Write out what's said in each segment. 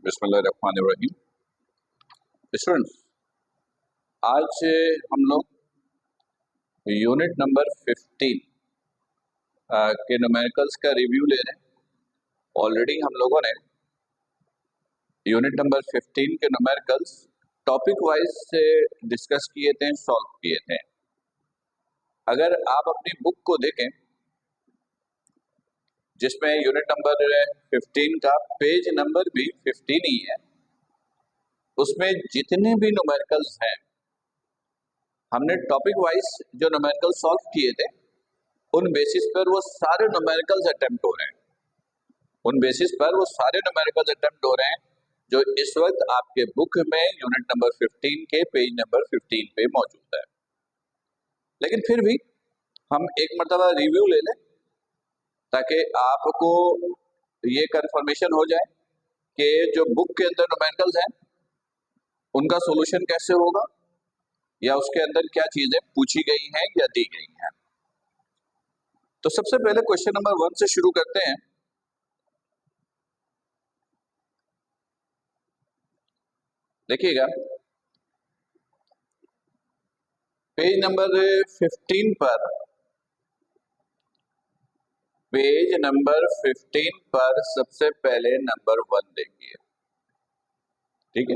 बिस्मिल्लाहिर्रहमानिर्रहीम। स्टूडेंट्स, आज हम लोग यूनिट नंबर 15 के न्यूमेरिकल्स का रिव्यू ले रहे हैं। ऑलरेडी हम लोगों ने यूनिट नंबर 15 के न्यूमेरिकल्स टॉपिक वाइज से डिस्कस किए थे, सॉल्व किए थे। अगर आप अपनी बुक को देखें जिसमें यूनिट नंबर 15 का पेज नंबर भी 15 ही है, उसमें जितने भी न्यूमेरिकल्स हैं हमने टॉपिक वाइज जो न्यूमेरिकल सॉल्व किए थे उन बेसिस पर वो सारे न्यूमेरिकल्स अटेम्प्ट हो रहे हैं। उन बेसिस पर वो सारे न्यूमेरिकल्स अटेम्प्ट हो रहे हैं जो इस वक्त आपके बुक में यूनिट नंबर 15 के पेज नंबर 15 पे मौजूद है। लेकिन फिर भी हम एक मरतबा रिव्यू ले लें ताकि आपको ये कंफर्मेशन हो जाए कि जो बुक के अंदर न्यूमेरिकल्स हैं उनका सॉल्यूशन कैसे होगा या उसके अंदर क्या चीजें पूछी गई हैं या दी गई हैं। तो सबसे पहले क्वेश्चन नंबर 1 से शुरू करते हैं। देखिएगा, पेज नंबर 15 पर सबसे पहले नंबर 1 देखिए। ठीक है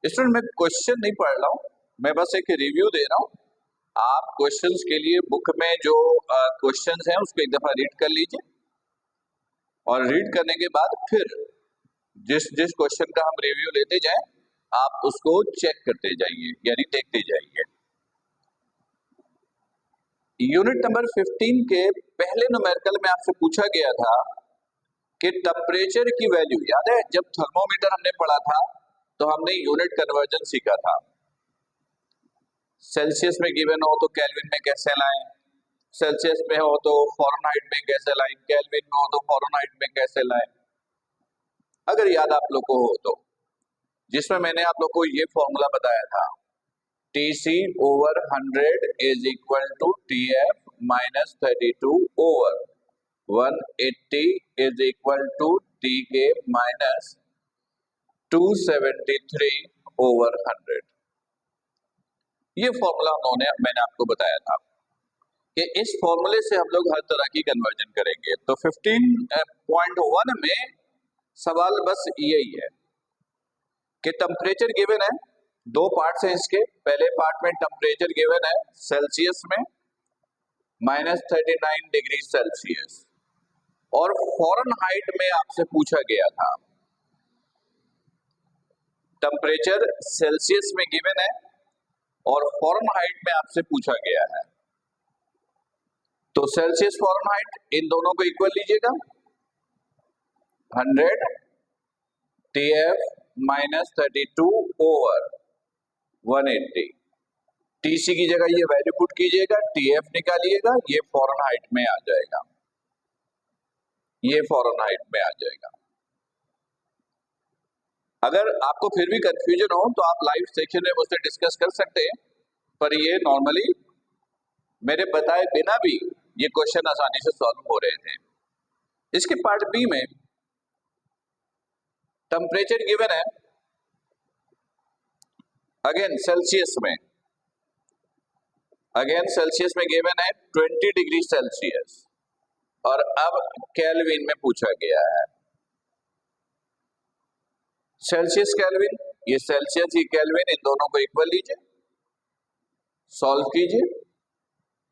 स्टूडेंट, मैं क्वेश्चन नहीं पढ़ रहा हूं, मैं बस एक रिव्यू दे रहा हूं। आप क्वेश्चंस के लिए बुक में जो क्वेश्चंस हैं उसको एक दफा रीड कर लीजिए और रीड करने के बाद फिर जिस जिस क्वेश्चन का हम रिव्यू लेते जाएं आप उसको चेक करते जाइए, यानी देखते जाइए। यूनिट नंबर 15 के पहले न्यूमेरिकल में आपसे पूछा गया था कि टेम्परेचर की वैल्यू याद है, जब थर्मोमीटर हमने पढ़ा था तो हमने यूनिट कन्वर्जन सीखा था। सेल्सियस में गिवन हो तो केल्विन में कैसे लाएं, सेल्सियस में हो तो फॉरेनहाइट में कैसे लाएं, केल्विन में हो तो फॉरेनहाइट में कैसे लाएं। अगर याद आप लोग को हो तो जिसमें मैंने आप लोग को ये फॉर्मूला बताया था, TC over 100 is equal to TF minus 32 over 180 is equal to TK minus 273 over 100। ये फॉर्मूला मैंने आपको बताया था कि इस फॉर्मूले से हम लोग हर तरह की कन्वर्जन करेंगे। तो 15.1 में सवाल बस यही है कि टेम्परेचर गिवन है, दो पार्ट्स हैं इसके। पहले पार्ट में टेम्परेचर गिवन है सेल्सियस में -39 डिग्री सेल्सियस, और फॉरेनहाइट में आपसे पूछा गया था। टेम्परेचर सेल्सियस में गिवन है और फॉरेनहाइट में आपसे पूछा गया है। तो सेल्सियस फॉरेनहाइट इन दोनों को इक्वल लीजिएगा, 100 TF माइनस 32 ओवर 180। TC की जगह ये वैल्यू पुट कीजिएगा, TF निकालिएगा, ये फॉरेनहाइट में आ जाएगा, ये फॉरेनहाइट में आ जाएगा। अगर आपको फिर भी कंफ्यूजन हो तो आप लाइव सेक्शन में मुझसे डिस्कस कर सकते हैं, पर ये नॉर्मली मेरे बताए बिना भी ये क्वेश्चन आसानी से सॉल्व हो रहे थे। इसके पार्ट बी में टेम्परेचर गिवन है अगेन सेल्सियस में गिवन है 20 डिग्री सेल्सियस, और अब केल्विन में पूछा गया है। सेल्सियस केल्विन, ये सेल्सियस ये केल्विन, इन दोनों को इक्वल लीजिए, सॉल्व कीजिए,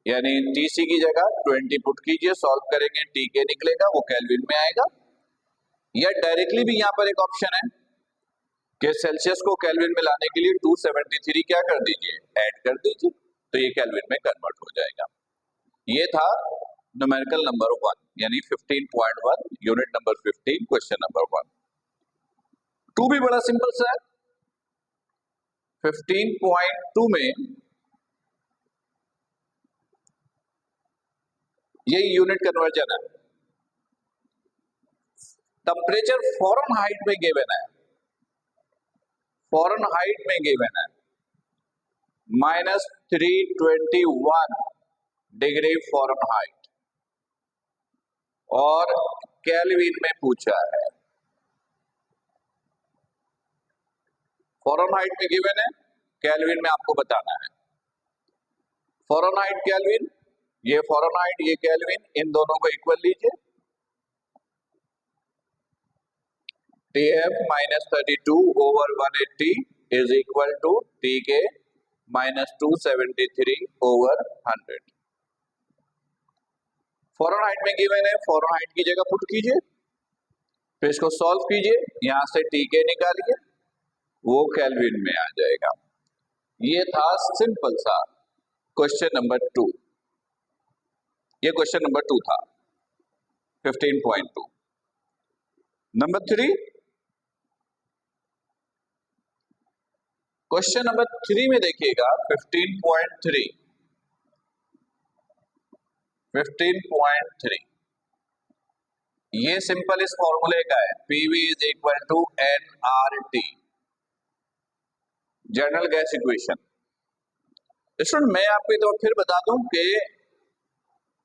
यानी TC की जगह 20 पुट कीजिए, सॉल्व करेंगे TK निकलेगा, वो केल्विन में आएगा। या डायरेक्टली भी यहां पर एक ऑप्शन है कि सेल्सियस को केल्विन में लाने के लिए 273 क्या कर दीजिए, ऐड कर दीजिए, तो ये केल्विन में कन्वर्ट हो जाएगा। ये था न्यूमेरिकल नंबर 1 यानी 15.1 यूनिट नंबर 15 क्वेश्चन नंबर 1। 2 भी बड़ा सिंपल सा है। 15.2 में यही यूनिट कन्वर्जन है। टेम्परेचर फॉरेनहाइट में गिवन है, फॉरेनहाइट में गिवन है -321 डिग्री फॉरेनहाइट, और केल्विन में पूछा है। फ़ारेनहाइट में गिवन है, केल्विन में आपको बताना है। फ़ारेनहाइट केल्विन, ये फ़ारेनहाइट ये केल्विन, इन दोनों को इक्वल लीजिए। TF minus 32 over 180 is equal to TK minus 273 over 100। Fahrenheit में गिवन है, फ़ारेनहाइट की जगह पुट कीजिए, फिर इसको सॉल्व कीजिए, यहां से TK निकालिए, वो केल्विन में आ जाएगा। ये था सिंपल सा क्वेश्चन नंबर 2। ये क्वेश्चन नंबर 2 था 15.2। नंबर 3, क्वेश्चन नंबर 3 में देखिएगा 15.3। 15.3 ये सिंपल इस फॉर्मूले का है, PV is equal to nRT, general gas equation. Student मैं आपको तो फिर बता दूं कि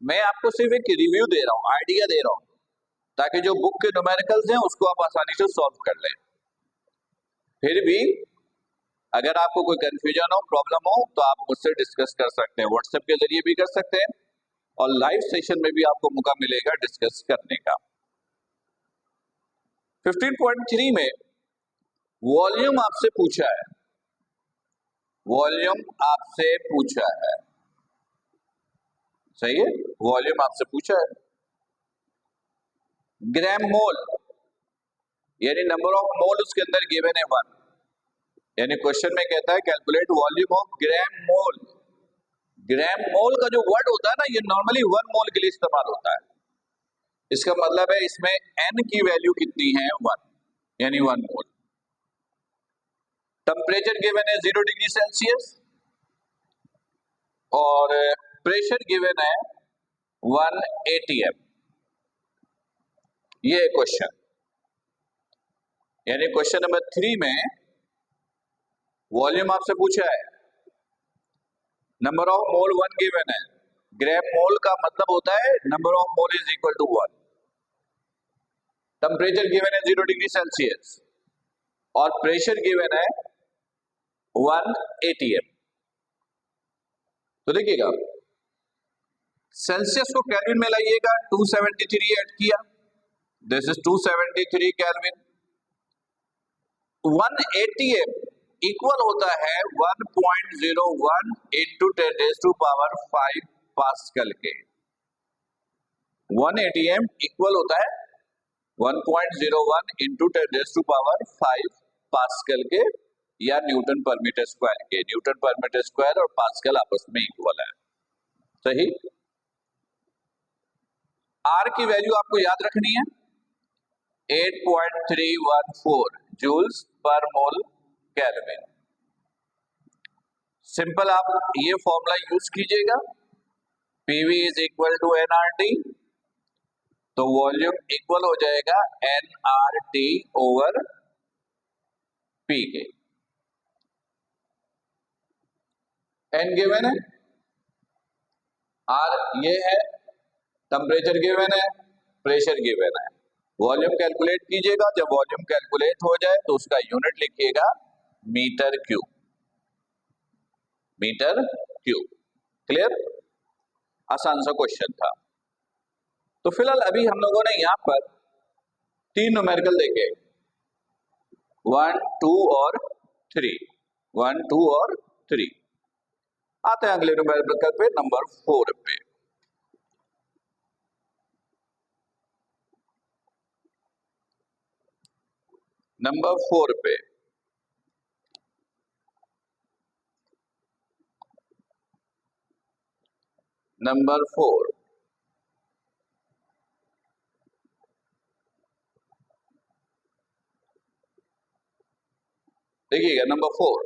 मैं आपको सिर्फ एक रिव्यू दे रहा हूं, आइडिया दे रहा हूं, ताकि जो बुक के न्यूमेरिकल्स हैं उसको आप आसानी से सॉल्व कर लें। फिर भी अगर आपको कोई कंफ्यूजन हो, प्रॉब्लम हो, तो आप मुझसे डिस्कस कर सकते हैं, व्हाट्सएप के जरिए भी कर सकते हैं और लाइव सेशन में भी आपको मौका मिलेगा डिस्कस करने का। 15.3 में वॉल्यूम आपसे पूछा है, वॉल्यूम आपसे पूछा है, सही है, वॉल्यूम आपसे पूछा है। ग्राम मोल यानी नंबर ऑफ मोल उसके अंदर गिवन है 1, यानी क्वेश्चन में कहता है कैलकुलेट वॉल्यूम ऑफ ग्राम मोल। ग्राम मोल का जो वर्ड होता है ना, ये नॉर्मली 1 मोल के लिए इस्तेमाल होता है। इसका मतलब है इसमें n की वैल्यू कितनी है 1, यानी 1 मोल। टेम्परेचर गिवन है 0 डिग्री सेल्सियस और प्रेशर गिवन है 1 atm। ये क्वेश्चन, यानी क्वेश्चन नंबर 3 में वॉल्यूम आपसे पूछा है, नंबर ऑफ मोल 1 गिवन है, ग्राम मोल का मतलब होता है number of mole is equal to 1, temperature given है 0 डिग्री सेल्सियस और प्रेशर गिवन है 1 atm। तो देखिएगा सेल्सियस को केल्विन में लाइएगा, 273 ऐड किया, this is 273 kelvin. 1 atm equal होता है 1.01 इंटू 10⁵ पास्कल के। 1 atm इक्वल होता है 1.01 इंटू 10⁵ पास्कल के या न्यूटन पर मीटर स्क्वायर के। न्यूटन पर मीटर स्क्वायर और पास्कल आपस में इक्वल है, सही। आर की वैल्यू आपको याद रखनी है 8.314 जूल्स पर मोल केल्विन। सिंपल आप ये फॉर्मूला यूज कीजिएगा, PV is equal to nRT, तो वॉल्यूम इक्वल हो जाएगा nRT over PK। n given है, R ये है, टेम्परेचर गिवन है, प्रेशर गिवन है। वॉल्यूम कैलकुलेट कीजिएगा, जब वॉल्यूम कैलकुलेट हो जाए तो उसका यूनिट लिखिएगा metre cube, metre cube. Clear, आसान सा क्वेश्चन था। तो फिलहाल अभी हम लोगों ने यहां पर 3 न्यूमेरिकल देखे, 1, 2 और 3, 1, 2 और 3। आते हैं अगले न्यूमेरिकल पे, नंबर 4 पे। नंबर 4 पे नंबर 4 देखिएगा, नंबर 4।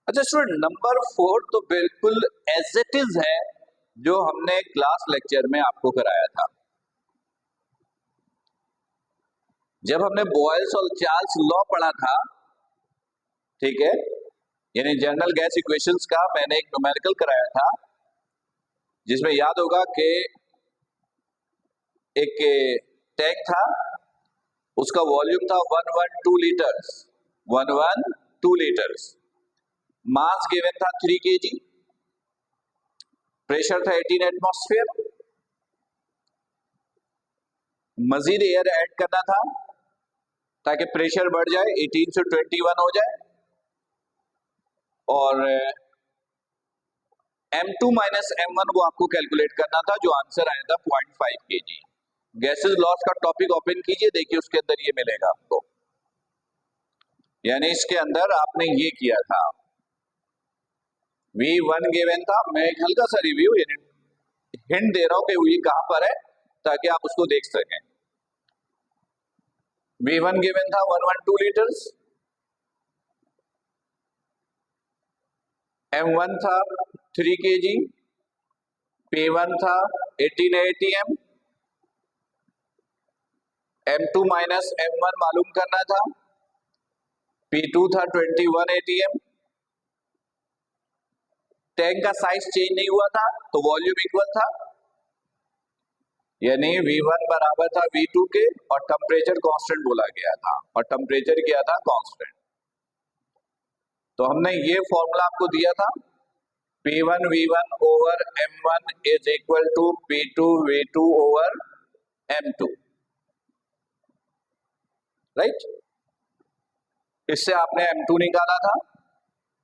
अच्छा स्टूडेंट, नंबर 4 तो बिल्कुल एज इट इज है जो हमने क्लास लेक्चर में आपको कराया था। जब हमने बॉयल्स और चार्ल्स लॉ पढ़ा था, ठीक है, यानी जनरल गैस इक्वेशंस का मैंने एक न्यूमेरिकल कराया था, जिसमें याद होगा कि एक टैंक था, उसका वॉल्यूम था 112 लीटर्स, 112 लीटर्स। मास गिवन था 3 kg, प्रेशर था 18 एटमॉस्फेयर। मजीद एयर ऐड करना था ताकि प्रेशर बढ़ जाए, 18 से 21 हो जाए। और M2 माइनस M1 वो आपको कैलकुलेट करना था, जो आंसर आया था 0.5 kg। गैसेस लॉस का टॉपिक ओपन कीजिए, देखिए उसके अंदर ये मिलेगा आपको। यानी इसके अंदर आपने ये किया था, V1 गिवन था। मैं एक हल्का सा रिव्यू यानी हिंट दे रहा हूं कि ये कहां पर है ताकि आप उसको देख सकें। V1 गिवन था 112 लीटर्स, M1 था 3 kg, P1 था 18 atm, M2 माइनस M1 मालूम करना था, P2 था 21 atm। टैंक का साइज चेंज नहीं हुआ था तो वॉल्यूम इक्वल था, यानी V1 बराबर था V2 के, और टेम्परेचर कांस्टेंट बोला गया था, और टेम्परेचर क्या था, कांस्टेंट। तो हमने ये फॉर्मूला आपको दिया था, P1 V1 over M1 is equal to P2 V2 over M2, right. इससे आपने M2 निकाला था,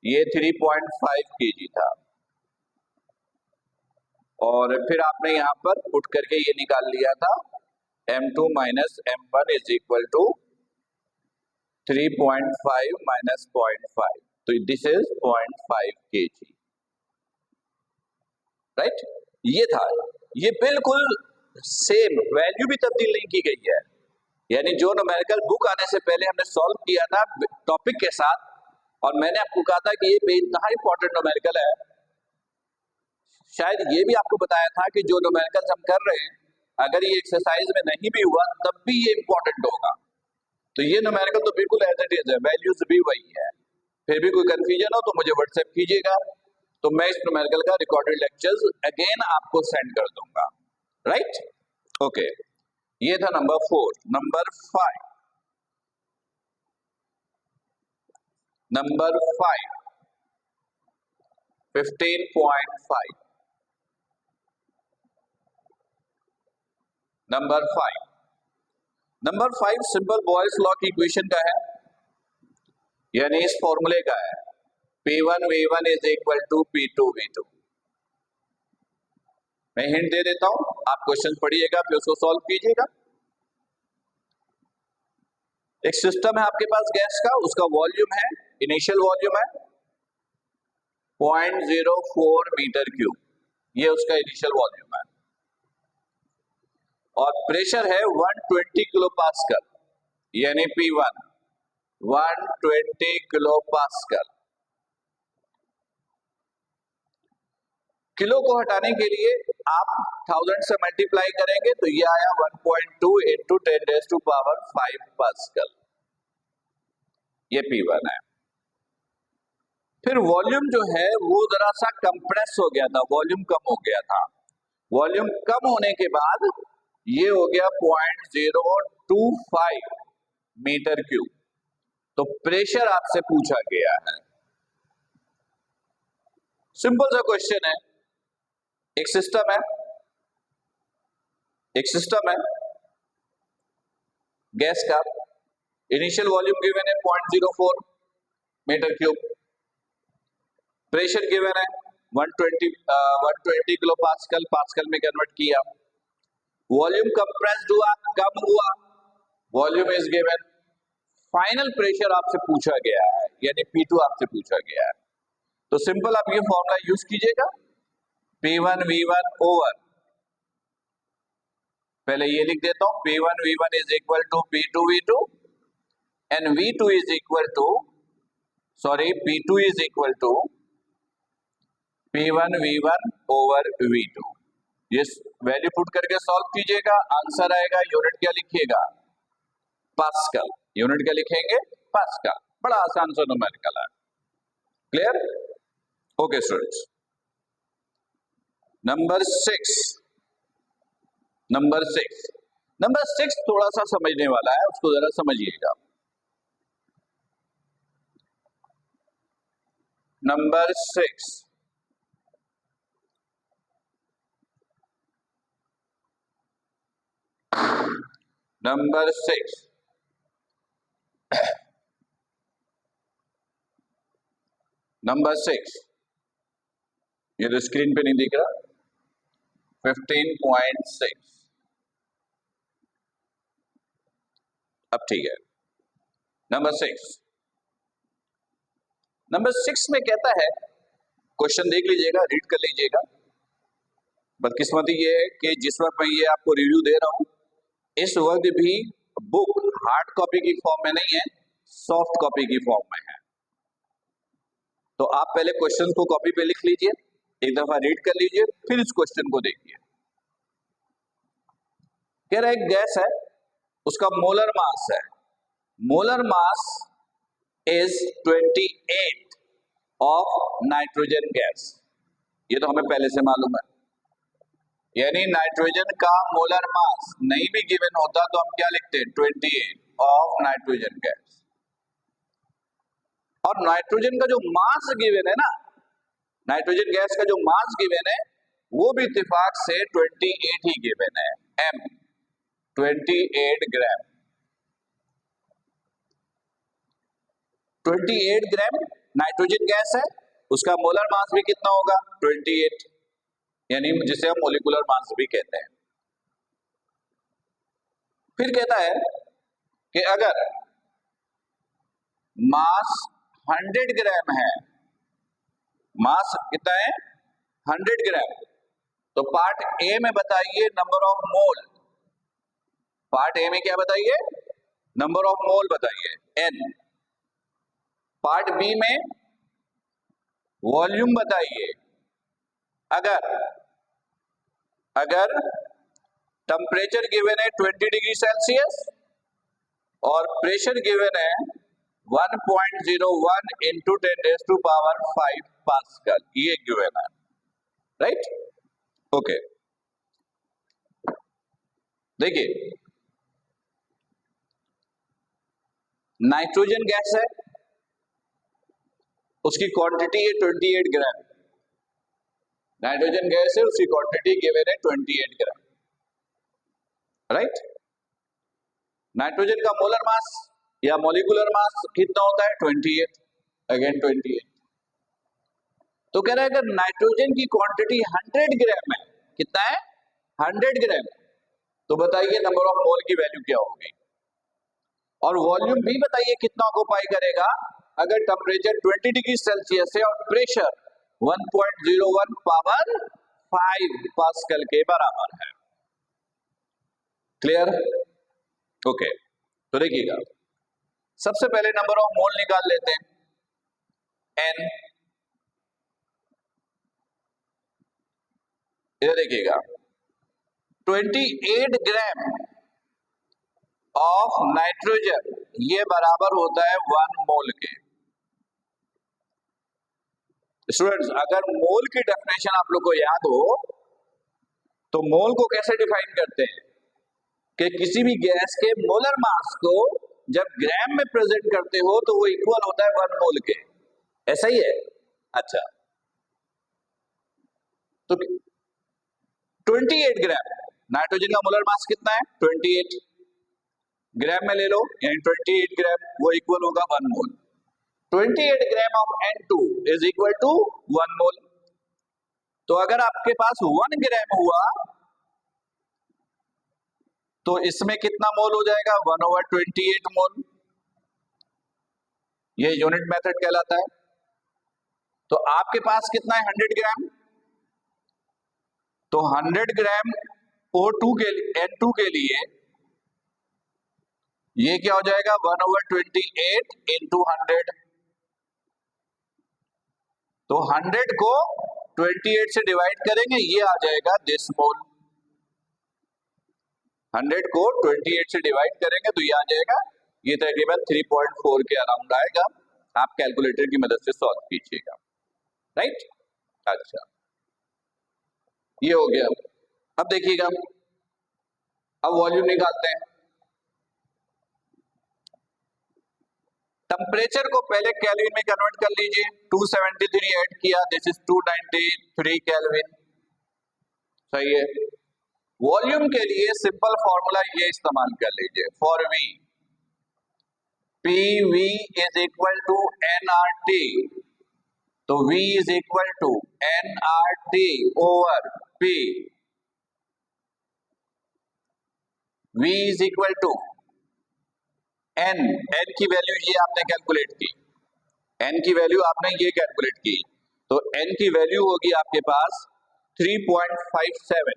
ये 3.5 kg था, और फिर आपने यहां पर पुट करके ये निकाल लिया था M2 minus M1 is equal to 3.5 minus 0.5, तो दिस इज 0.5 kg, राइट। ये था, ये बिल्कुल सेम, वैल्यू भी तब्दील नहीं की गई है। यानी जो न्यूमेरिकल बुक आने से पहले हमने सॉल्व किया था टॉपिक के साथ, और मैंने आपको कहा था कि ये बेइंतहा इंपॉर्टेंट न्यूमेरिकल है। शायद ये भी आपको बताया था कि जो न्यूमेरिकल्स हम कर रहे हैं, अगर ये एक्सरसाइज में नहीं भी हुआ तब भी ये इंपॉर्टेंट होगा। तो ये न्यूमेरिकल तो बिल्कुल एज इट इज है, वैल्यूज भी वही है। फिर भी कोई कंफ्यूजन हो तो मुझे व्हाट्सएप कीजिएगा, तो मैं इस न्यूमेरिकल का रिकॉर्डेड लेक्चर्स अगेन आपको सेंड कर दूंगा, राइट। ओके, ये था number 4। Number 5, number 5, 15.5, number 5, number 5 simple Boyle's law की इक्वेशन का है, यानी इस फॉर्मूले का है, P1 V1 is equal to P2 V2। मैं हिंट दे देता हूं, आप क्वेश्चन पढ़िएगा फिर उसको सॉल्व कीजिएगा। एक सिस्टम है आपके पास गैस का, उसका वॉल्यूम है, इनिशियल वॉल्यूम है 0.04 मीटर क्यूब, ये उसका इनिशियल वॉल्यूम है, और प्रेशर है 120 किलो पास्कल, यानी P1 120 किलो पास्कल। किलो को हटाने के लिए आप 1000 से मल्टीप्लाई करेंगे तो ये आया 1.2 इंटू 10⁵ पास्कल, ये P1 है। फिर वॉल्यूम जो है वो जरा सा कंप्रेस हो गया था, वॉल्यूम कम हो गया था। वॉल्यूम कम होने के बाद ये हो गया 0.025 मीटर क्यूब। तो प्रेशर आपसे पूछा गया है, सिंपल सा क्वेश्चन है। एक सिस्टम है, गैस का, इनिशियल वॉल्यूम गिवन है 0.04 मीटर क्यूब, प्रेशर गिवन है 120 किलो पास्कल, पास्कल में कन्वर्ट किया, वॉल्यूम कंप्रेस्ड हुआ, कम हुआ, volume is given, final pressure आपसे पूछा गया है, यानी P2 आपसे पूछा गया है। तो सिंपल आप ये फॉर्मूला यूज कीजिएगा, P1 V1 ओवर, पहले ये लिख देता हूं, P1 V1 is equal to P2 V2, and V2 is equal to, sorry P2 is equal to P1 V1 over V2। ये वैल्यू पुट करके सॉल्व कीजिएगा, आंसर आएगा, यूनिट क्या लिखिएगा, पास्कल, यूनिट क्या लिखेंगे, पास्कल। बड़ा आसान सा न्यूमेरिकल है, clear. Okay students, number 6, number 6, number 6 थोड़ा सा समझने वाला है, उसको जरा समझिएगा। नंबर 6, नंबर 6, नंबर 6, ये तो स्क्रीन पे नहीं दिख रहा। 15.6, अब ठीक है। नंबर 6, नंबर 6 में कहता है, क्वेश्चन देख लीजिएगा, रीड कर लीजिएगा। बदकिस्मती ये है कि जिस वक्त मैं ये आपको रिव्यू दे रहा हूं, इस वक्त भी बुक हार्ड कॉपी की फॉर्म में नहीं है, सॉफ्ट कॉपी की फॉर्म में है। तो आप पहले क्वेश्चन को कॉपी पे लिख लीजिए, एक दफा रीड कर लीजिए, फिर इस क्वेश्चन को देखिए। कह रहा है एक गैस है, उसका मोलर मास है, molar mass is 28 of nitrogen gas. ये तो हमें पहले से मालूम है, यानी नाइट्रोजन का मोलर मास नहीं भी गिवन होता तो हम क्या लिखते हैं, 28 ऑफ नाइट्रोजन गैस। और नाइट्रोजन का जो मास गिवन है ना, नाइट्रोजन गैस का जो मास गिवन है वो भी इत्तेफाक से 28 ही गिवन है, m 28 ग्राम। 28 ग्राम नाइट्रोजन गैस है, उसका मोलर मास भी कितना होगा, 28, यानी जिसे हम मोलिकुलर मास भी कहते हैं। फिर कहता है कि अगर मास 100 ग्राम है, मास कितना है, 100 ग्राम, तो पार्ट ए में बताइए number of mole. Part A में क्या बताइए, नंबर ऑफ मोल बताइए, n। पार्ट बी में वॉल्यूम बताइए। अगर अगर टेम्परेचर गिवन है 20 डिग्री सेल्सियस और प्रेशर गिवन है 1.01 इंटू 10⁵ पास्कल, ये गिवन है, राइट। ओके, देखिए नाइट्रोजन गैस है, उसकी क्वांटिटी है 28 ग्राम। नाइट्रोजन गैस है, उसकी क्वांटिटी गिवन है 28 ग्राम, राइट। नाइट्रोजन का मोलर मास या मॉलिक्यूलर मास कितना होता है, 28, अगेन 28। तो कह रहा है अगर नाइट्रोजन की क्वांटिटी 100 ग्राम है, कितना है, 100 ग्राम, तो बताइए नंबर ऑफ मोल की वैल्यू क्या होगी। और वॉल्यूम भी बताइए कितना ऑक्यूपाई करेगा अगर टेम्परेचर 20 डिग्री सेल्सियस है और प्रेशर 1.01 पावर 5 पास्कल के बराबर है। Clear, okay. तो देखिएगा, सबसे पहले नंबर ऑफ मोल निकाल लेते हैं, n। इधर देखिएगा 28 ग्राम ऑफ नाइट्रोजन, ये बराबर होता है 1 मोल के। स्टूडेंट्स, अगर मोल की डेफिनेशन आप लोग को याद हो तो मोल को कैसे डिफाइन करते हैं कि किसी भी गैस के मोलर मास को जब ग्राम में प्रेजेंट करते हो तो वो इक्वल होता है 1 मोल के, ऐसा ही है। अच्छा, तो 28 ग्राम नाइट्रोजन का मोलर मास कितना है, 28 ग्राम में ले लो, यानी 28 ग्राम वो इक्वल होगा 1 mole. 28 gram of N2 is equal to 1 mole. तो अगर आपके पास 1 ग्राम हुआ तो इसमें कितना मोल हो जाएगा, 1/28 मोल। ये यूनिट मेथड कहलाता है। तो आपके पास कितना है, 100 ग्राम, तो 100 ग्राम O2 के N2 के लिए ये क्या हो जाएगा, 1/28 इंटू 100। तो 100 को 28 से डिवाइड करेंगे, ये आ जाएगा दिस मोल। 100 को 28 से डिवाइड करेंगे तो ये आ जाएगा, ये तकरीबन 3.4 के अराउंड आएगा। आप कैलकुलेटर की मदद से सॉल्व कीजिएगा, राइट। अच्छा, ये हो गया। अब देखिएगा, अब वॉल्यूम निकालते हैं। टेम्परेचर को पहले केल्विन में कन्वर्ट कर लीजिए, 273 ऐड किया, दिस इज 293 केल्विन, सही है। वॉल्यूम के लिए सिंपल फॉर्मूला ये इस्तेमाल कर लीजिए, for V P V is equal to N R T, तो V is equal to N R T over P, V is equal to N, N की वैल्यू ये आपने कैलकुलेट की, N की वैल्यू आपने ये कैलकुलेट की, तो N की वैल्यू होगी आपके पास 3.57,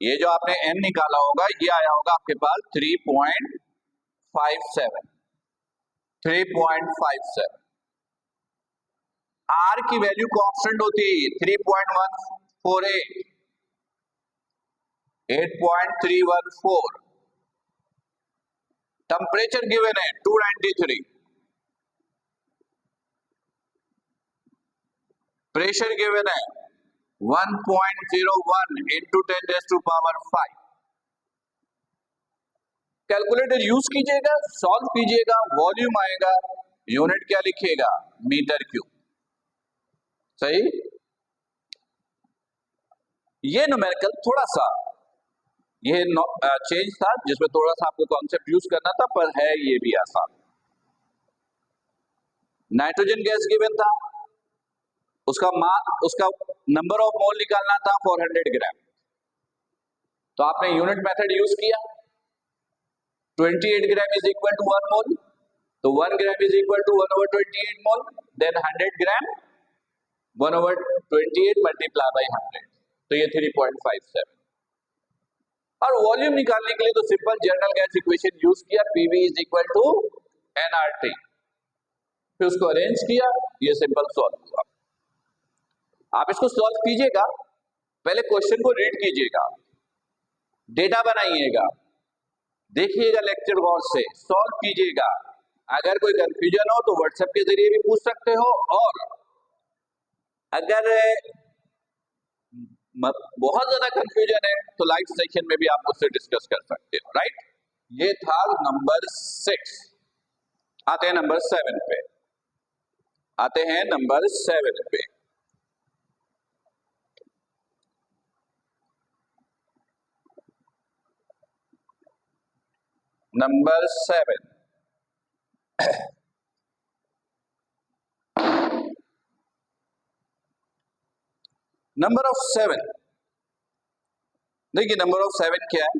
ये जो आपने N निकाला होगा ये आया होगा आपके पास 3.57, 3.57। R की वैल्यू कांस्टेंट होती है 3.148, 8.314, टेम्परेचर गिवन है 293, प्रेशर गिवन है 1.01 इंटू 10⁵. कैलकुलेटर यूज कीजिएगा, सॉल्व कीजिएगा, वॉल्यूम आएगा, यूनिट क्या लिखिएगा, मीटर क्यूब, सही। ये न्यूमेरिकल थोड़ा सा ये चेंज था, जिसमें थोड़ा सा आपको कॉन्सेप्ट यूज करना था, पर है ये भी आसान। नाइट्रोजन गैस गिवन था, उसका नंबर ऑफ मोल निकालना था 400 ग्राम, तो आपने यूनिट मेथड यूज किया, 28 gram is equal to 1 mole, तो 1 gram is equal to 1/28 mole, then 100 gram 1/28 multiply by 100, तो ये 3.57। और वॉल्यूम निकालने के लिए तो simple general gas equation use किया, PV is equal to NRT, फिर उसको अरेंज किया, ये सिंपल सॉल्व हुआ। आप इसको सॉल्व कीजिएगा, पहले क्वेश्चन को रीड कीजिएगा, डेटा बनाइएगा, देखिएगा लेक्चर गौर से, सॉल्व कीजिएगा। अगर कोई कंफ्यूजन हो तो व्हाट्सएप के जरिए भी पूछ सकते हो, और अगर बहुत ज्यादा कंफ्यूजन है तो लाइव सेशन में भी आप मुझसे डिस्कस कर सकते हो, राइट। ये था नंबर 6। आते हैं नंबर 7 पे, आते हैं नंबर 7 पे। नंबर 7, नंबर ऑफ 7, देखिए नंबर ऑफ 7 क्या है,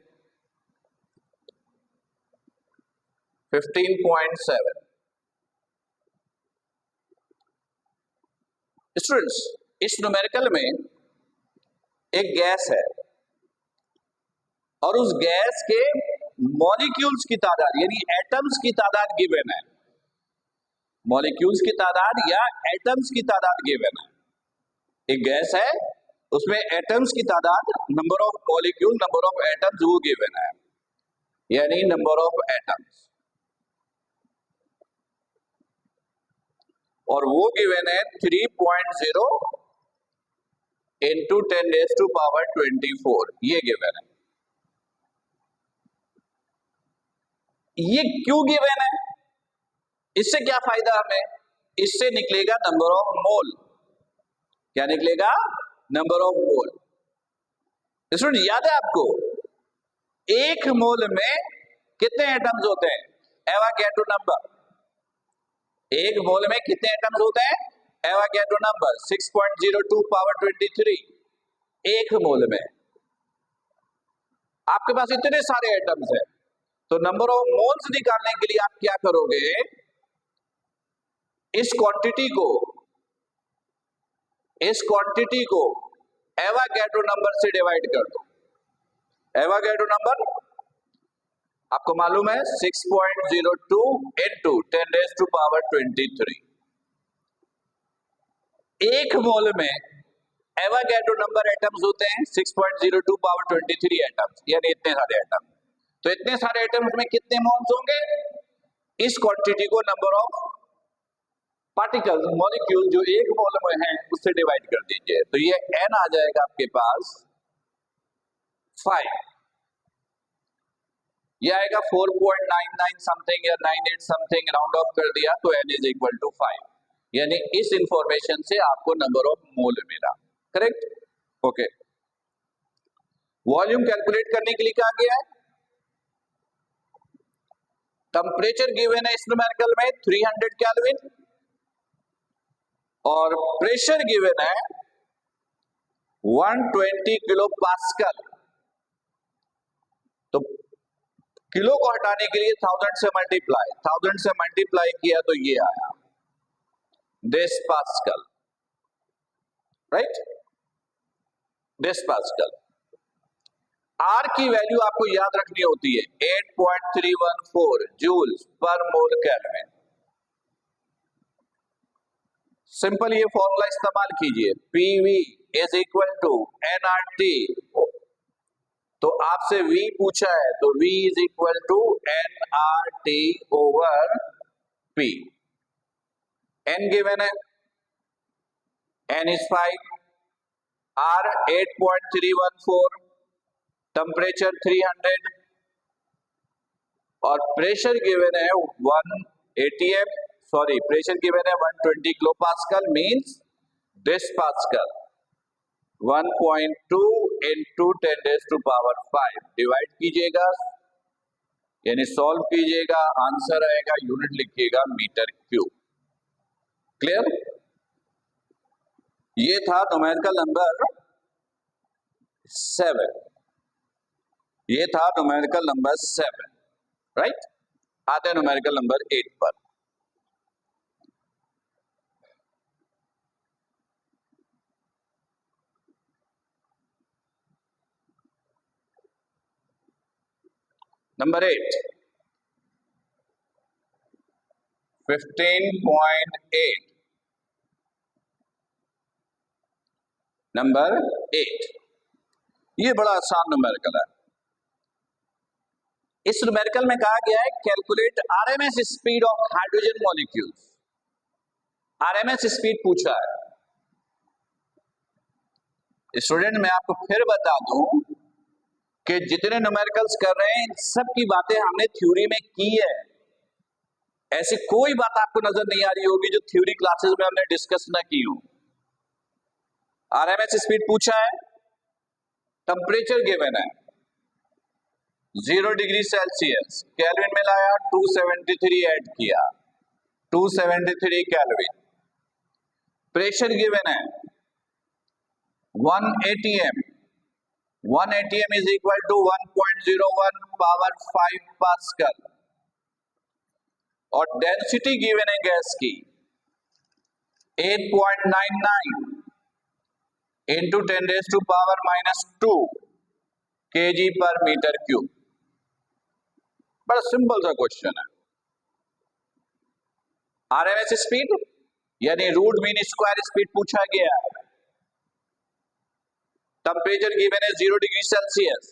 15.7। स्टूडेंट्स, इस न्यूमेरिकल में एक गैस है और उस गैस के मॉलिक्यूल्स की तादाद यानी एटम्स की तादाद गिवन है, मॉलिक्यूल्स की तादाद या एटम्स की तादाद गिवन है। एक गैस है, उसमें एटम्स की तादाद, number of molecule, number of atoms वो गिवन है, यानी नंबर ऑफ एटम्स, और वो गिवन है 3.0 इंटू 10⁻²4, ये गिवन है। ये क्यों गिवन है, इससे क्या फायदा हमें, इससे निकलेगा नंबर ऑफ मोल, क्या निकलेगा, नंबर ऑफ मोल। स्टूडेंट याद है आपको, एक मोल में कितने एटम्स होते हैं, एवोगैड्रो नंबर, एक मोल में कितने एटम्स होते हैं, एवोगैड्रो नंबर 6.02⁻23, एक मोल में। आपके पास इतने सारे एटम्स हैं, तो नंबर ऑफ मोल्स निकालने के लिए आप क्या करोगे, इस क्वांटिटी को एवोगैड्रो नंबर से डिवाइड कर दो। एवोगैड्रो नंबर आपको मालूम है 6.02 इंटू 10⁻23। एक मोल में एवोगैड्रो नंबर एटम्स होते हैं 6.02⁻23 एटम्स, यानी इतने सारे एटम्स। तो इतने सारे एटम्स में कितने मोल्स होंगे, इस क्वांटिटी को नंबर ऑफ पार्टिकल्स, मॉलिक्यूल जो एक मोल में है उससे डिवाइड कर दीजिए, तो ये n आ जाएगा आपके पास 5। ये आएगा 4.99 समथिंग या 98 समथिंग, राउंड ऑफ कर दिया तो n इज इक्वल टू 5, यानी इस इंफॉर्मेशन से आपको नंबर ऑफ मोल मिला। Correct, okay. वॉल्यूम कैलकुलेट करने के लिए क्या किया है, टेम्परेचर गिवन है इस न्यूमेरिकल में 300 केल्विन और प्रेशर गिवन है 120 किलो पास्कल। तो किलो को हटाने के लिए 1000 से मल्टीप्लाई किया तो ये आया डेस पास्कल, राइट, डेस पास्कल। आर की वैल्यू आपको याद रखनी होती है 8.314 जूल्स पर मोल केल्विन। सिंपल ये फॉर्मूला इस्तेमाल कीजिए, PV is equal to NRT. तो आपसे V पूछा है तो V इज इक्वल टू एनआरटी ओवर P। N गिवन है, N इज 5, R 8.314, टेम्परेचर 300 और प्रेशर गिवन है 1 atm, सॉरी प्रेशर गिवन है 120 kilo pascal, means this pascal 1.2 into 10 raise to power 5 divide कीजिएगा, यानी सॉल्व कीजिएगा, आंसर आएगा, यूनिट लिखिएगा मीटर क्यूब। क्लियर, ये था न्यूमेरिकल नंबर 7, ये था न्यूमेरिकल नंबर 7, राइट। आते हैं न्यूमेरिकल नंबर 8 पर। नंबर 8 15.8, नंबर 8, ये बड़ा आसान न्यूमेरिकल है। इस न्यूमेरिकल में कहा गया है calculate RMS speed of hydrogen molecules. RMS speed पूछा है। स्टूडेंट मैं आपको फिर बता दूं कि जितने न्यूमेरिकल्स कर रहे हैं सब की बातें हमने थ्योरी में की है, ऐसी कोई बात आपको नजर नहीं आ रही होगी जो थ्योरी क्लासेस में हमने डिस्कस ना की हो। आरएमएस स्पीड पूछा है, टेम्परेचर गिवन है 0 डिग्री सेल्सियस, केल्विन में लाया 273 ऐड किया 273 केल्विन। प्रेशर गिवन है 1 atm, 1 atm is equal to 1.01 power 5 pascal और डेंसिटी गिवन है गैस की 8.99 into 10 raise to power -2 kg per metre cube. बड़ा सिंपल सा क्वेश्चन है। आरएमएस स्पीड यानी रूट मीन स्क्वायर स्पीड पूछा गया है। टेम्परेचर गिवन है 0 डिग्री सेल्सियस,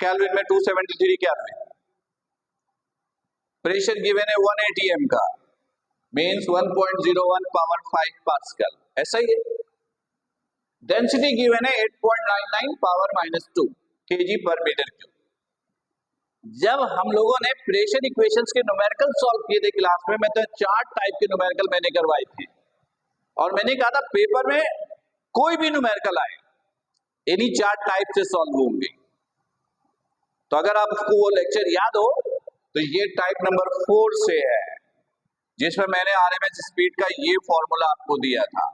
केल्विन में 273 केल्विन। प्रेशर गिवन है 1 atm का, मींस 1.01 पावर 5 पास्कल, ऐसा ही है। डेंसिटी गिवन है 8.99 power -2 kg per metre cube. जब हम लोगों ने प्रेशर इक्वेशंस के न्यूमेरिकल सॉल्व किए थे क्लास में, तो 4 टाइप के न्यूमेरिकल मैंने करवाए थे और मैंने कहा था पेपर में कोई भी न्यूमेरिकल आए इन्हीं 4 टाइप से सॉल्व होंगे। तो अगर आपको वो लेक्चर याद हो तो ये टाइप नंबर 4 से है, जिसमें मैंने आरएमएस स्पीड का ये फॉर्मूला आपको दिया था,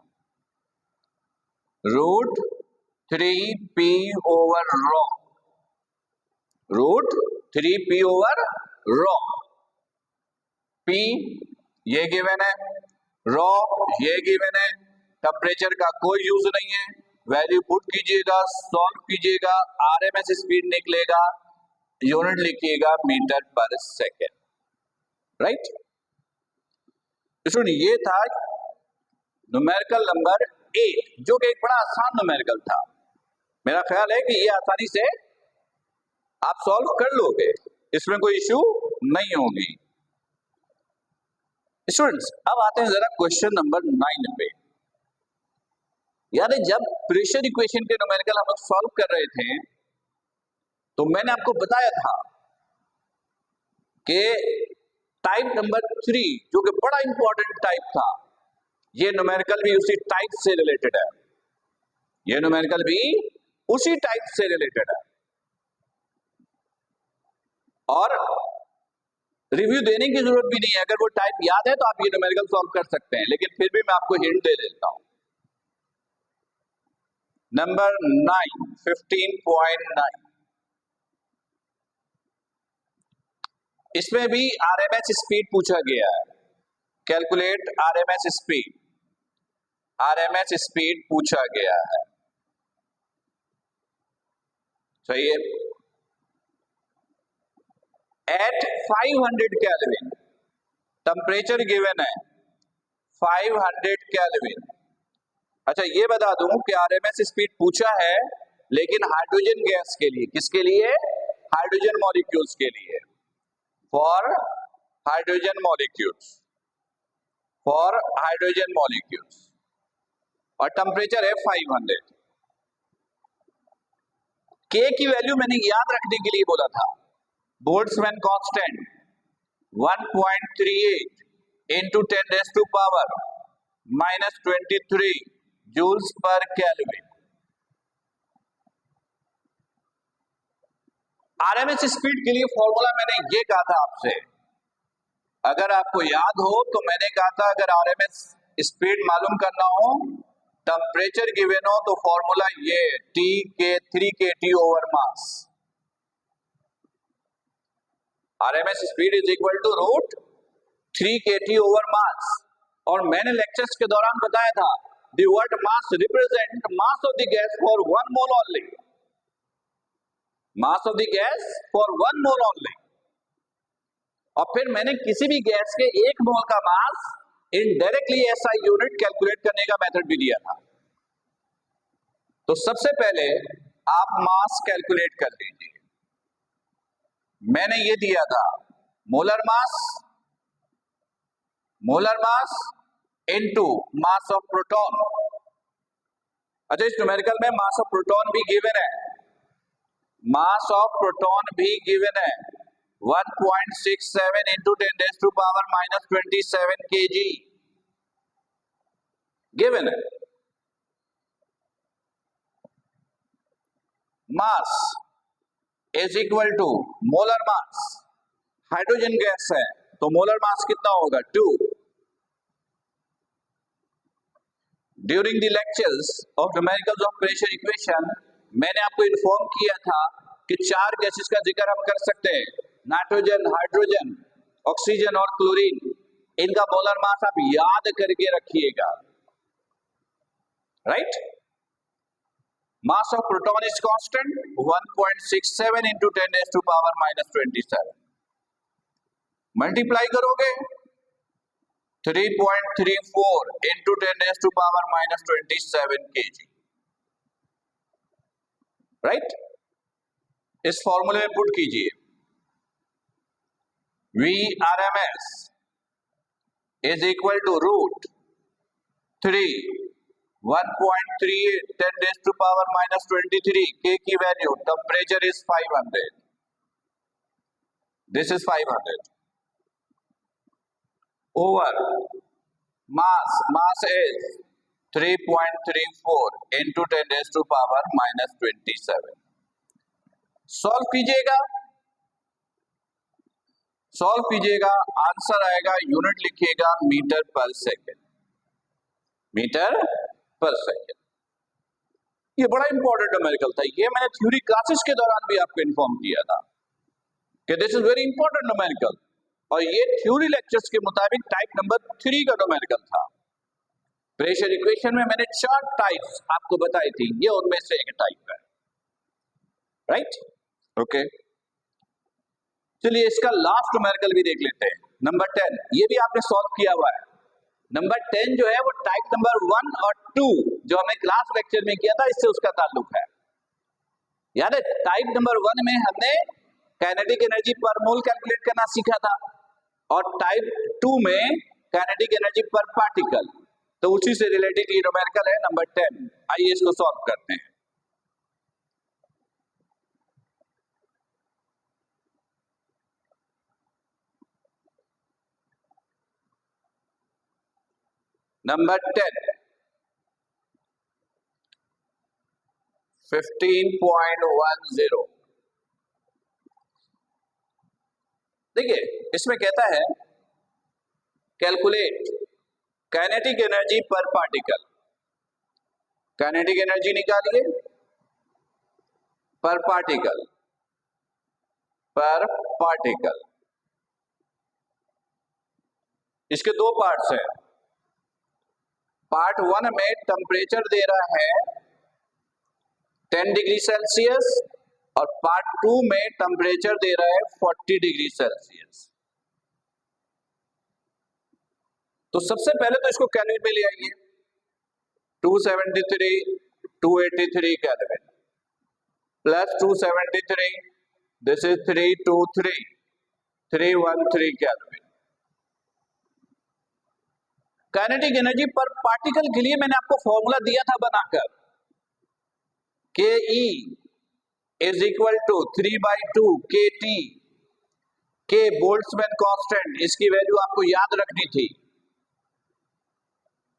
root 3p over rho, root 3p over rho. p ये गिवन है, रॉ ये गिवन है, टेम्परेचर का कोई यूज नहीं है, वैल्यू पुट कीजिएगा, सॉल्व कीजिएगा, आरएमएस स्पीड निकलेगा, यूनिट लिखिएगा मीटर पर सेकेंड, राइट। ये था न्यूमेरिकल नंबर 8 जो कि एक बड़ा आसान न्यूमेरिकल था। मेरा ख्याल है कि ये आसानी से आप सॉल्व कर लोगे, इसमें कोई इश्यू नहीं होगी। स्टूडेंट्स अब आते हैं जरा क्वेश्चन नंबर 9 पे। यानी जब प्रेशर इक्वेशन के न्यूमेरिकल हम लोग सॉल्व कर रहे थे तो मैंने आपको बताया था कि टाइप नंबर 3 जो कि बड़ा इंपॉर्टेंट टाइप था, ये न्यूमेरिकल भी उसी टाइप से रिलेटेड है, ये न्यूमेरिकल भी उसी टाइप से रिलेटेड है। और रिव्यू देने की जरूरत भी नहीं है, अगर वो टाइप याद है तो आप ये न्यूमेरिकल सॉल्व कर सकते हैं, लेकिन फिर भी मैं आपको हिंट दे देता हूं। नंबर 9, 15.9, इसमें भी आरएमएस स्पीड पूछा गया है। Calculate RMS speed, RMS speed पूछा गया है। सही है। एट 500 केल्विन टेम्परेचर गिवन है 500 केल्विन। अच्छा ये बता दूं कि आरएमएस स्पीड पूछा है, लेकिन हाइड्रोजन गैस के लिए, किसके लिए? हाइड्रोजन मॉलिक्यूल्स के लिए, for hydrogen molecules, for hydrogen molecules, और टेम्परेचर है 500। के की वैल्यू मैंने याद रखने के लिए बोला था, Boltzmann constant 1.38 into 10⁻⁻23 joules per kelvin. RMS speed के लिए फॉर्मूला मैंने ये कहा था आपसे, अगर आपको याद हो तो मैंने कहा था अगर आरएमएस स्पीड मालूम करना हो, टेम्परेचर गिवन हो, तो फॉर्मूला ये T के 3 kT over mass. RMS speed is equal to root 3 kT over mass. और मैंने लेक्चर्स के दौरान बताया था the word mass represent mass of the gas for 1 mole only, mass of the gas for 1 mole only. और फिर मैंने किसी भी गैस के 1 मोल का मास इनडायरेक्टली एसआई यूनिट कैलकुलेट करने का मेथड भी दिया था। तो सबसे पहले आप मास कैलकुलेट कर लीजिए। मैंने ये दिया था molar mass into mass of proton. अच्छा इस न्यूमेरिकल में मास ऑफ प्रोटॉन भी गिवन है, मास ऑफ प्रोटॉन भी गिवन है 1.67 इंटू 10⁻⁻27 kg गिवन है। Mass is equal to molar mass, hydrogen gas है तो मोलर मास कितना होगा 2। During the lectures of numericals of pressure equation मैंने आपको इन्फॉर्म किया था कि 4 गैसेस का जिक्र हम कर सकते हैं, नाइट्रोजन, हाइड्रोजन, ऑक्सीजन और क्लोरीन। इनका मोलर मास आप याद करके रखिएगा, right. Mass of proton is constant 1.67 into 10⁻⁻27। Multiply करोगे 3.34 इंटू 10⁻⁻27 kg, राइट। इस फॉर्मूले में पुट कीजिए Vrms is equal to root 3 1.38 10⁻⁻23 K की value, temperature is 500, this is 500 over mass is 3.34 into 10⁻⁻27। Solve कीजिएगा, आंसर आएगा, यूनिट लिखिएगा metre per second, metre per second. ये बड़ा इंपॉर्टेंट न्यूमेरिकल था, ये मैंने थ्योरी क्लासेस के दौरान भी आपको इन्फॉर्म किया था कि this is very important numerical. और ये थ्योरी लेक्चर्स के मुताबिक टाइप नंबर 3 का न्यूमेरिकल था। प्रेशर इक्वेशन में मैंने 4 टाइप्स आपको बताई थी, ये उनमें से एक टाइप है, राइट। ओके चलिए इसका लास्ट न्यूमेरिकल भी देख लेते हैं, नंबर 10। ये भी आपने सॉल्व किया हुआ है। नंबर 10 जो है वो टाइप नंबर 1 और 2 जो हमने क्लास लेक्चर में किया था, इससे उसका ताल्लुक है। याद है टाइप नंबर 1 में हमने काइनेटिक एनर्जी पर मोल कैलकुलेट करना सीखा था, और टाइप 2 में काइनेटिक एनर्जी पर पार्टिकल। तो उसी से रिलेटेड ये न्यूमेरिकल है नंबर 10। आइए इसको सॉल्व करते हैं। नंबर 10 15.10। देखिए इसमें कहता है कैलकुलेट काइनेटिक एनर्जी पर पार्टिकल। काइनेटिक एनर्जी निकालिए पर पार्टिकल। इसके दो पार्ट्स हैं। पार्ट 1 में टेम्परेचर दे रहा है 10 डिग्री सेल्सियस और पार्ट 2 में टेम्परेचर दे रहा है 40 डिग्री सेल्सियस। तो सबसे पहले तो इसको केल्विन में ले आइए। 273 283 kelvin plus 273, this is 323 313 kelvin. Kinetic energy पर पार्टिकल के लिए मैंने आपको फॉर्मूला दिया था बनाकर, के ई इज इक्वल टू 3/2 के टी। के बोल्ट्जमैन कांस्टेंट, इसकी वैल्यू आपको याद रखनी थी,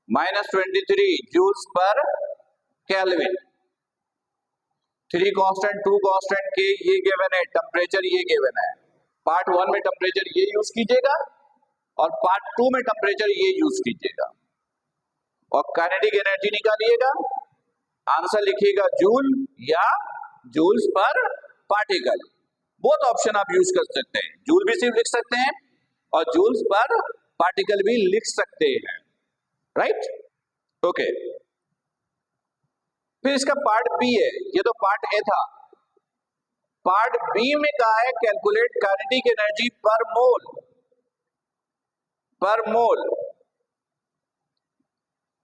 -23 joules per kelvin. 3 constant 2 constant के ये गिवन है, टेम्परेचर ये गिवन है। पार्ट 1 में टेम्परेचर ये यूज कीजिएगा और पार्ट 2 में टेम्परेचर ये यूज कीजिएगा और काइनेटिक एनर्जी निकालिएगा। आंसर लिखिएगा जूल या joules per particle. Both option आप यूज कर सकते हैं, जूल भी सिर्फ लिख सकते हैं और जूल्स पर पार्टिकल भी लिख सकते हैं, राइट? ओके, फिर इसका पार्ट बी है, ये तो पार्ट ए था। पार्ट बी में कहा है कैलकुलेट काइनेटिक एनर्जी पर मोल।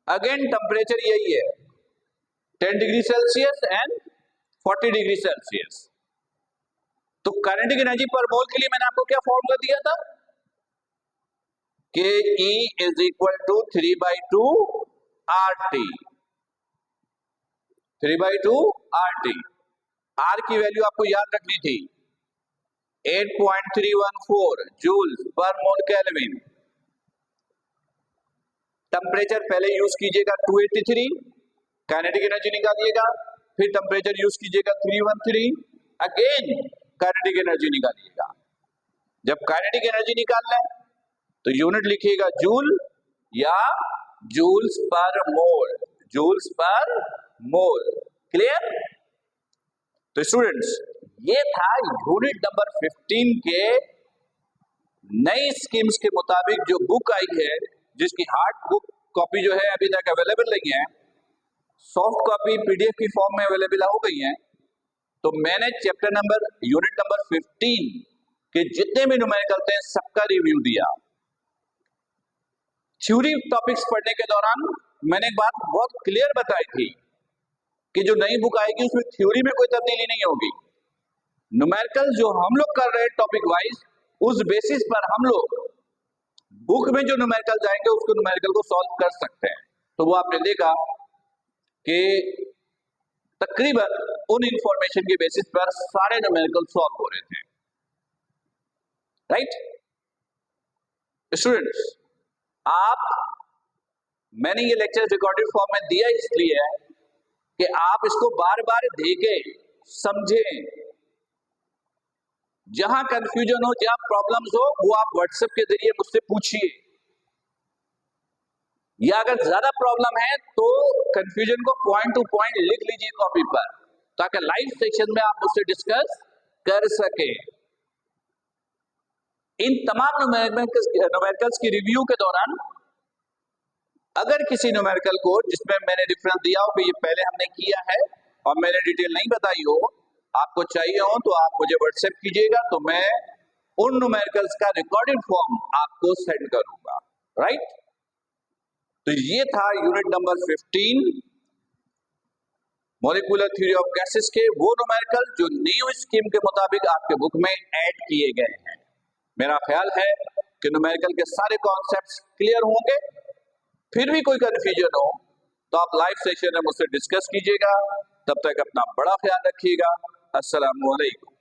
अगेन टेम्परेचर यही है, 10 degree Celsius and 40 degree Celsius. तो काइनेटिक एनर्जी पर मोल के लिए मैंने आपको क्या फॉर्मूला दिया था, K E is equal to 3/2 RT। 3/2 RT। R की वैल्यू आपको याद रखनी थी, 8.314 joule per mole kelvin. Temperature पहले यूज कीजिएगा 283, काइनेटिक एनर्जी निकालिएगा, फिर टेम्परेचर यूज कीजिएगा 313, अगेन काइनेटिक एनर्जी निकालिएगा। जब काइनेटिक एनर्जी निकालना है तो यूनिट लिखिएगा जूल या जूल्स पर मोल। जूल्स पर मोल, क्लियर? तो स्टूडेंट्स ये था यूनिट नंबर 15 के नई स्कीम्स के मुताबिक जो बुक आई है, जिसकी हार्ड बुक कॉपी जो है अभी तक अवेलेबल नहीं है, सॉफ्ट कॉपी पीडीएफ की फॉर्म में अवेलेबल हो गई है। तो मैंने चैप्टर नंबर यूनिट नंबर 15 के जितने भी न्यूमेरिकल थे सबका रिव्यू दिया। थ्योरी टॉपिक्स पढ़ने के दौरान मैंने एक बात बहुत क्लियर बताई थी कि जो नई बुक आएगी उसमें थ्योरी में कोई तब्दीली नहीं होगी। न्यूमेरिकल जो हम लोग कर रहे हैं टॉपिक वाइज, उस बेसिस पर हम लोग बुक में जो न्यूमेरिकल जाएंगे उसको न्यूमेरिकल को सॉल्व कर सकते हैं। तो वो आपने देखा कि तकरीबन उन इंफॉर्मेशन के बेसिस पर सारे न्यूमेरिकल सॉल्व हो रहे थे, राइट? स्टूडेंट्स मैंने ये लेक्चर रिकॉर्डेड फॉर्म में दिया इसलिए है कि आप इसको बार बार देखें, समझें। जहां कंफ्यूजन हो, जहां प्रॉब्लम्स हो, वो आप व्हाट्सएप के जरिए मुझसे पूछिए, या अगर ज्यादा प्रॉब्लम है तो कंफ्यूजन को पॉइंट टू पॉइंट लिख लीजिए कॉपी पर, ताकि लाइव सेशन में आप मुझसे डिस्कस कर सके। इन तमाम न्यूमेरिकल्स की रिव्यू के दौरान अगर किसी न्यूमेरिकल को जिसमें मैंने रेफरेंस दिया हो कि ये पहले हमने किया है और मैंने डिटेल नहीं बताई हो, आपको चाहिए हो तो आप मुझे व्हाट्सएप कीजिएगा, तो मैं उन न्यूमेरिकल्स का रिकॉर्डेड फॉर्म आपको सेंड करूंगा, राइट? तो ये था unit number 15 molecular theory of gases के वो न्यूमेरिकल जो न्यू स्कीम के मुताबिक आपके बुक में ऐड किए गए हैं। मेरा ख्याल है कि न्यूमेरिकल के सारे कॉन्सेप्ट्स क्लियर होंगे। फिर भी कोई कंफ्यूजन हो तो आप लाइव सेशन में मुझसे डिस्कस कीजिएगा। तब तक अपना बड़ा ख्याल रखिएगा। अस्सलाम वालेकुम।